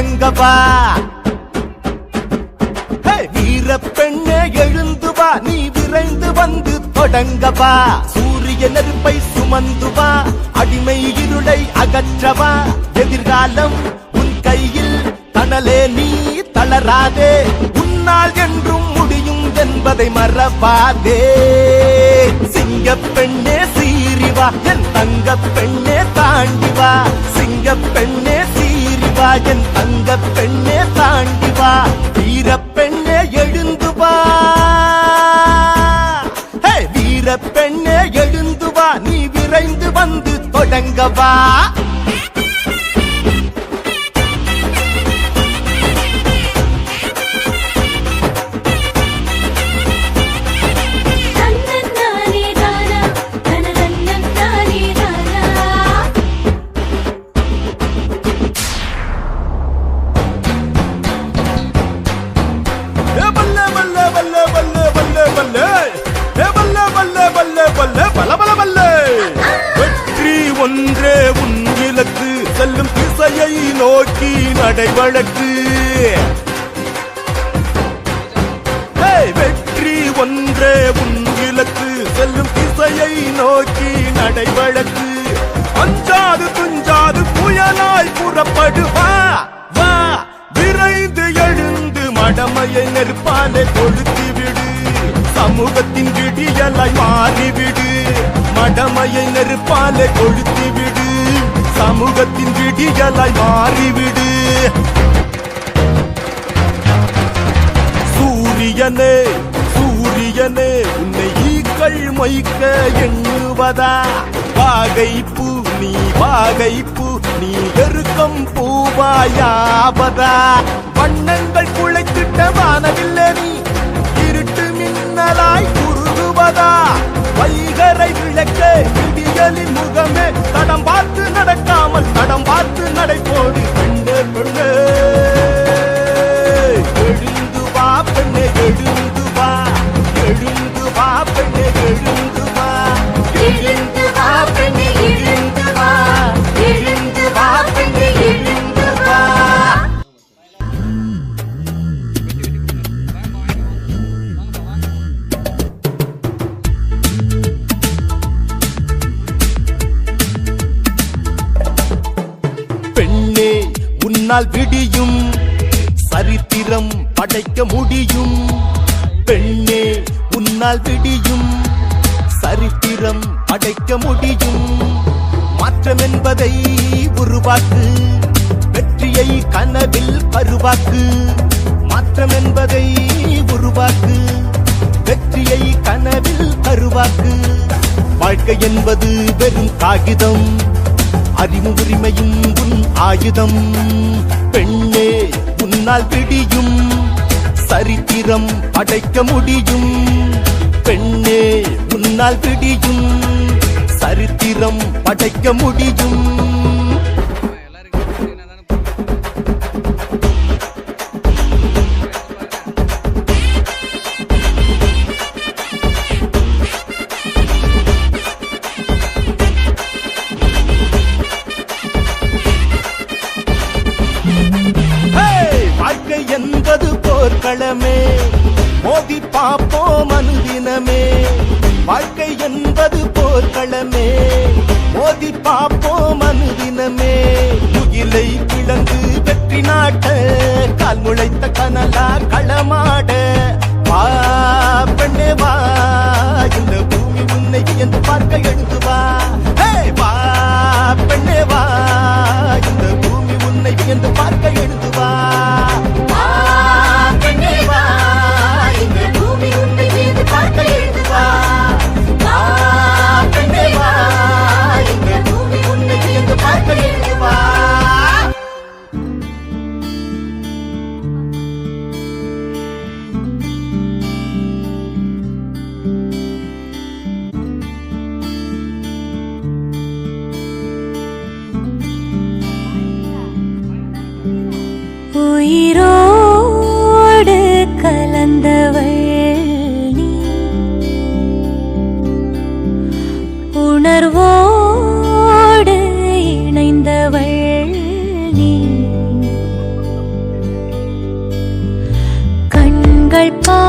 தொடங்கவா. வீர பெண்ணே எழுந்து வா, நீ விரைந்து வந்து தொடங்கவா. சூரிய நெருப்பை சுமந்து வா, அடிமை இருளை அகற்றவா. எதிர்காலம் உன் கையில், தணலே நீ தளராதே. உன்னால் என்றும் முடியும் என்பதை மறவாதே. சிங்க பெண்ணே சீரிவா, என் தங்க பெண்ணே தாண்டிவா. சிங்க பெண்ணே சீரிவா, என் தங்க பெண்ணே தாண்டிவா. வீர பெண்ணே எழுந்து வா, வீர பெண்ணே எழுந்து வா, நீ விரைந்து வந்து தொடங்கவா. வெற்றி ஒன்றே உன் இலக்கு, செல்லும் திசையை நோக்கி நடைவழக்கு. வெற்றி ஒன்றே உன் இலக்கு, செல்லும் திசையை நோக்கி நடைவழக்கு. அஞ்சாது துஞ்சாது புயலாய் புறப்படுவா. வா விரைந்து எழுந்து மடமையை நெருப்பாலே கொளுத்தி விடு. சமூகத்தின் விடியலாய் மாறிவிடு. மடமையை நெருப்பாலே கொளுத்தி விடு. சமூகத்தின் விடியலாய் மாறிவிடு. சூரியனே சூரியனே, உன்னை ஈக்கள் மொய்க்க எண்ணுவதா. வாகைப்பூ நீ வாகைப்பூ, நீ எருக்கம் பூவாயாவதா. வண்ணங்கள் குழைத்திட்ட வானவில்லை நீ, இருட்டு மின்னலாய் குறுகுவதா. வைகரை விளக்க விடியலின் முகமே, தடம் பார்த்து நடக்காமல் தடம் பார்த்து நடைபோடு. பெண்ணே பெண்ணே எழுந்து வா, பெண்ணே எழுந்து வா. எழுந்து வா பெண்ணே எழுந்து வா. எழுந்து வா பெண்ணே எழுந்து வா. எழுந்து வா பெண்ணே எழுந்து வா. பெண்ணே உன்னால் விடியும், சரித்திரம் படைக்க முடியும். பெண்ணே உன்னால் விடியும், சரித்திரம் படைக்க முடியும். மாற்றம் என்பதை உருவாக்கு, வெற்றியை கனவில் கருவாக்கு. மாற்றம் என்பதை உருவாக்கு, வெற்றியை கனவில் கருவாக்கு. வாழ்க்கை என்பது வெறும் காகிதம், அறிவு உரிமையும் உன் ஆயுதம். பெண்ணே உன்னால் விடியும், சரித்திரம் படைக்க முடியும். பெண்ணே உன்னால் விடியும், சரித்திரம் படைக்க முடியும். வாழ்க்கை என்பது போர்க்களமே, மோதி பார்ப்போம் அனுதினமே. வாழ்க்கை என்பது போர்க்களமே, மோதி பார்ப்போம் அனுதினமே. முகிலை கிழங்கு வெற்றி நாட்ட, கால் முளைத்த கனலா களமாட. வா பெண்ணே வா, இந்த பூமி உன்னை என்று பார்க்க எழுந்து வா. வா பெண்ணே வா, இந்த பூமி உன்னை என்று பார்க்க எழுந்து வா. கண்கள்